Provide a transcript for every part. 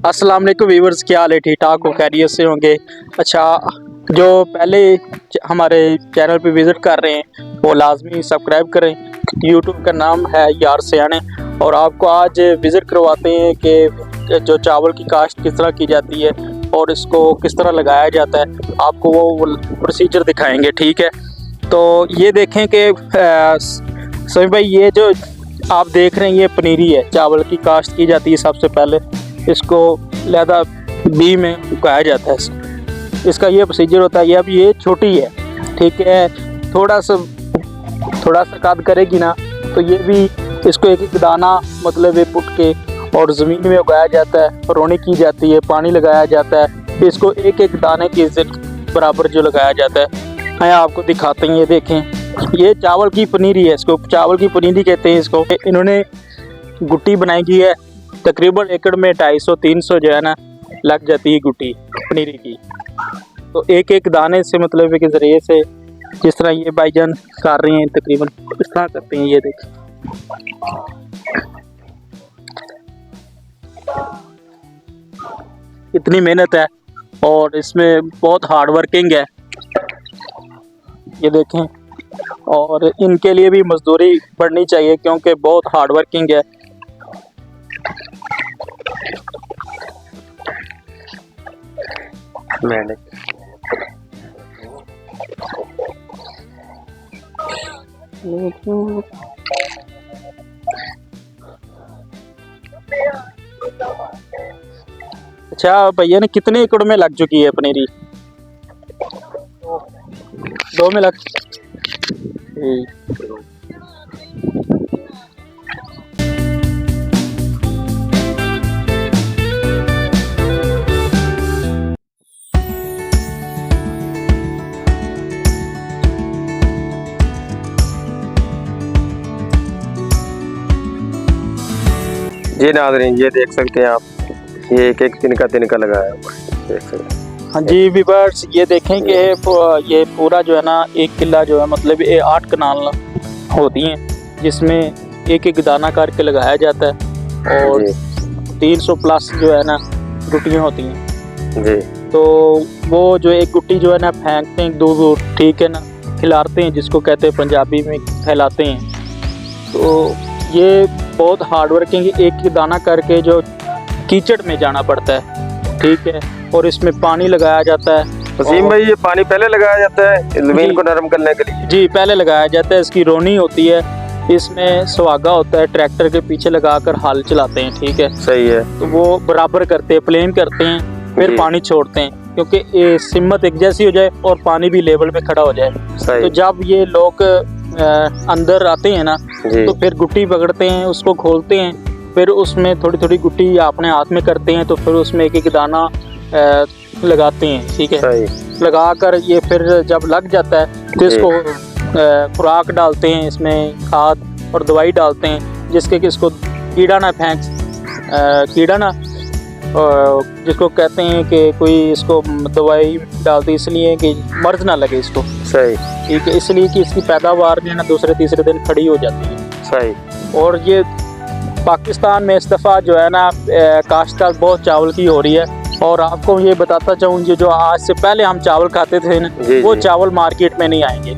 अस्सलाम वालेकुम व्यूअर्स, क्या हाल है? ठीक ठाक हो, खैरियत से होंगे। अच्छा, जो पहले हमारे चैनल पे विज़िट कर रहे हैं वो लाजमी सब्सक्राइब करें। यूट्यूब का नाम है यार सियाने, और आपको आज विज़िट करवाते हैं कि जो चावल की काश्त किस तरह की जाती है और इसको किस तरह लगाया जाता है। आपको वो प्रोसीजर दिखाएंगे, ठीक है? तो ये देखें कि सभी भाई, ये जो आप देख रहे हैं ये पनीरी है। चावल की काश्त की जाती है, सबसे पहले इसको लहदा बी में उगाया जाता है। इसका ये प्रोसीजर होता है। ये अब ये छोटी है, ठीक है, थोड़ा सा कद करेगी ना, तो ये भी इसको एक एक दाना मतलब ये पुट के और ज़मीन में उगाया जाता है, रोनी की जाती है, पानी लगाया जाता है। इसको एक एक दाने के बराबर जो लगाया जाता है। मैं आपको दिखाते हैं, ये देखें, ये चावल की पनीरी है। इसको चावल की पनीरी कहते हैं। इसको इन्होंने गुट्टी बनाई गई है। तकरीबन एकड़ में 250-300 जो है ना लग जाती है गुट्टी पनीरी की। तो एक एक दाने से मतलब के ज़रिए से जिस तरह ये भाईजान कर रहे हैं, तकरीबन इस तरह करते हैं। ये देखें, इतनी मेहनत है और इसमें बहुत हार्ड वर्किंग है। ये देखें, और इनके लिए भी मजदूरी बढ़नी चाहिए क्योंकि बहुत हार्ड वर्किंग है। अच्छा भैया ने कितने एकड़ में लग चुकी है पनीरी? 2 में लग। जी नाज़रीन, ये देख सकते हैं आप, ये एक एक तिनका लगाया हुआ है, देख सकते हैं। हाँ जी व्यूअर्स, ये देखें कि ये पूरा जो है ना 1 किला जो है मतलब ये 8 कनाल होती हैं, जिसमें एक एक दाना करके लगाया जाता है और 300 प्लस जो है ना गुट्टियाँ होती हैं जी। तो वो जो एक गुट्टी जो है ना फेंकते हैं दूर दूर, ठीक है ना, खिलाते हैं, जिसको कहते हैं पंजाबी में फैलाते हैं। तो ये बहुत हार्ड वर्किंग, एक ही दाना करके जो कीचड़ में जाना पड़ता है, ठीक है, और इसमें पानी लगाया जाता है। वसीम भाई, ये पानी पहले लगाया जाता है ज़मीन को नरम करने के लिए? जी, पहले लगाया जाता है। इसकी रोनी होती है, इसमें सुहागा होता है, ट्रैक्टर के पीछे लगाकर हल चलाते हैं, ठीक है, सही है। तो वो बराबर करते हैं, प्लेन करते हैं, फिर पानी छोड़ते हैं क्योंकि ये सिमत एक जैसी हो जाए और पानी भी लेवल में खड़ा हो जाए। तो जब ये लोग अंदर आते हैं ना, तो फिर गुट्टी पकड़ते हैं, उसको खोलते हैं, फिर उसमें थोड़ी थोड़ी गुट्टी अपने हाथ में करते हैं, तो फिर उसमें एक एक दाना लगाते हैं, ठीक है। लगाकर ये फिर जब लग जाता है तो इसको खुराक डालते हैं, इसमें खाद और दवाई डालते हैं, जिसके कि इसको कीड़ा ना कीड़ा ना जिसको कहते हैं कि कोई इसको दवाई डालती इसलिए कि मर्ज ना लगे इसको, सही, ठीक है, इसलिए कि इसकी पैदावार जो है ना दूसरे तीसरे दिन खड़ी हो जाती है। सही। और ये पाकिस्तान में इस दफ़ा जो है ना काश्तकार बहुत चावल की हो रही है। और आपको ये बताता चाहूँ, ये जो आज से पहले हम चावल खाते थे ना, वो चावल मार्केट में नहीं आएंगे।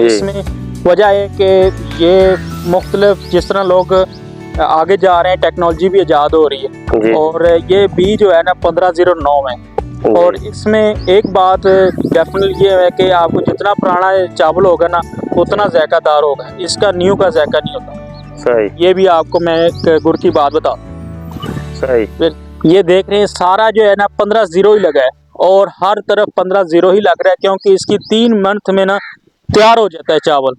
इसमें वजह है कि ये मुख्तलिफ जिस तरह लोग आगे जा रहे हैं, टेक्नोलॉजी भी इजाद हो रही है, और ये बी जो है ना 1509 है। और इसमें एक बात डेफिनेटली ये है कि आपको जितना पुराना चावल होगा ना उतना ज़ायकादार होगा, इसका न्यू का जायका नहीं होता। सही। ये भी आपको मैं एक गुड़ की बात बता। सही। फिर ये देख रहे हैं, सारा जो है ना 15-0 ही लगा है, और हर तरफ 15-0 ही लग रहा है, क्योंकि इसकी 3 मंथ में ना तैयार हो जाता है चावल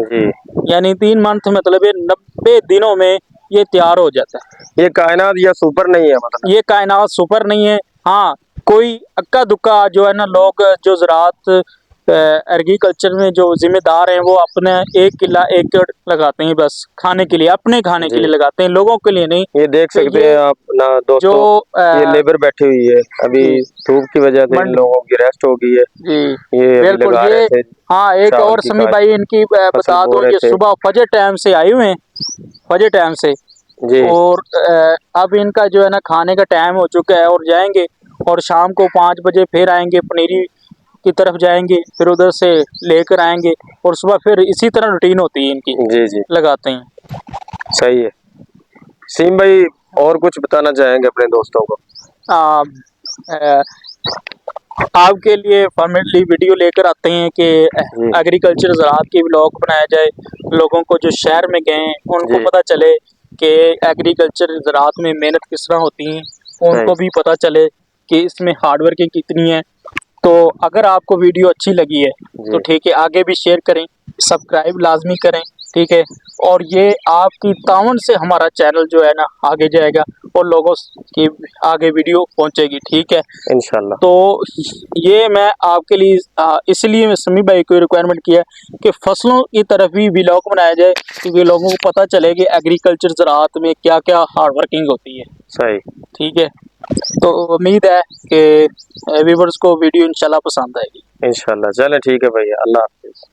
जी। यानी 3 मंथ मतलब ये 90 दिनों में ये तैयार हो जाता है। ये कायनात या सुपर नहीं है, मतलब ये कायनात सुपर नहीं है। हाँ, कोई अक्का दुक्का जो है ना लोग जो ज़राअत एग्रीकल्चर में जो जिम्मेदार हैं, वो अपने 1 किला 1 एकड़ लगाते हैं, बस खाने के लिए, अपने खाने के लिए लगाते हैं, लोगों के लिए नहीं। ये देख सकते हैं आप ना दोस्तों, ये लेबर बैठी हुई है, अभी धूप की वजह से इन लोगों की रेस्ट हो गई है। ये बिल्कुल ये हाँ, एक और समी भाई इनकी बता दूं, ये सुबह फजर टाइम से आए हुए हैं, फजर टाइम से जी और अब इनका जो है ना खाने का टाइम हो चुका है और जाएंगे, और शाम को 5 बजे फिर आएंगे, पनीरी की तरफ जाएंगे, फिर उधर से लेकर आएंगे और सुबह फिर इसी तरह रूटीन होती है इनकी, जी जी, लगाते हैं। सही है। सीम भाई और कुछ बताना चाहेंगे अपने दोस्तों को? आ, आ, आपके लिए फॉर्मेटली वीडियो लेकर आते हैं कि जी एग्रीकल्चर ज़राअत की व्लॉग बनाया जाए, लोगों को जो शहर में गए हैं उनको जी, पता चले कि एग्रीकल्चर ज़राअत में मेहनत किस तरह होती है, सही, उनको भी पता चले कि इसमें हार्ड वर्किंग कितनी है। तो अगर आपको वीडियो अच्छी लगी है तो जी ठीक है, आगे भी शेयर करें, सब्सक्राइब लाजमी करें, ठीक है। और ये आपकी तावन से हमारा चैनल जो है ना आगे जाएगा और लोगों की आगे वीडियो पहुंचेगी, ठीक है। इंशाल्लाह। तो ये मैं आपके लिए इसलिए मैं समी भाई को रिक्वायरमेंट किया कि फसलों की तरफ भी व्लॉग बनाया जाए, क्योंकि लोगों को पता चले कि एग्रीकल्चर ज़राअत में क्या क्या हार्ड वर्किंग होती है, सही, ठीक है। तो उम्मीद है कि व्यूवर्स को वीडियो इंशाल्लाह पसंद आएगी। इंशाल्लाह। चलें ठीक है भैया, अल्लाह हाफ़िज़।